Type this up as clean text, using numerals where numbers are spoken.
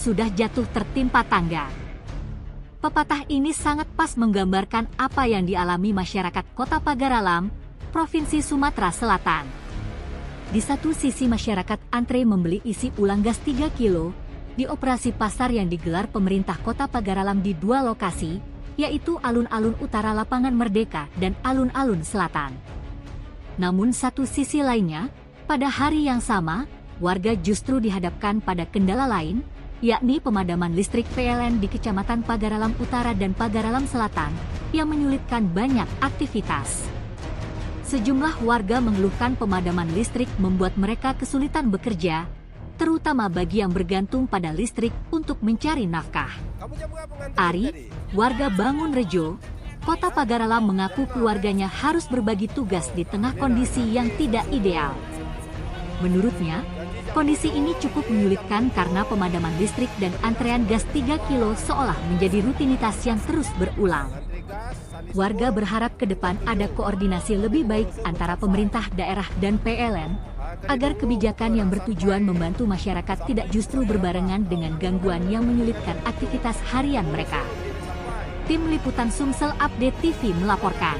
sudah jatuh tertimpa tangga. Pepatah ini sangat pas menggambarkan apa yang dialami masyarakat Kota Pagaralam, Provinsi Sumatera Selatan. Di satu sisi masyarakat antre membeli isi ulang gas 3 kilo di operasi pasar yang digelar pemerintah Kota Pagaralam di dua lokasi, yaitu Alun-Alun Utara Lapangan Merdeka dan Alun-Alun Selatan. Namun satu sisi lainnya, pada hari yang sama, warga justru dihadapkan pada kendala lain, yakni pemadaman listrik PLN di Kecamatan Pagaralam Utara dan Pagaralam Selatan, yang menyulitkan banyak aktivitas. Sejumlah warga mengeluhkan pemadaman listrik membuat mereka kesulitan bekerja, terutama bagi yang bergantung pada listrik untuk mencari nafkah. Ari, warga Bangunrejo, Kota Pagaralam mengaku keluarganya harus berbagi tugas di tengah kondisi yang tidak ideal. Menurutnya, kondisi ini cukup menyulitkan karena pemadaman listrik dan antrean gas 3 kilo seolah menjadi rutinitas yang terus berulang. Warga berharap ke depan ada koordinasi lebih baik antara pemerintah daerah dan PLN, agar kebijakan yang bertujuan membantu masyarakat tidak justru berbarengan dengan gangguan yang menyulitkan aktivitas harian mereka. Tim Liputan Sumsel Update TV melaporkan.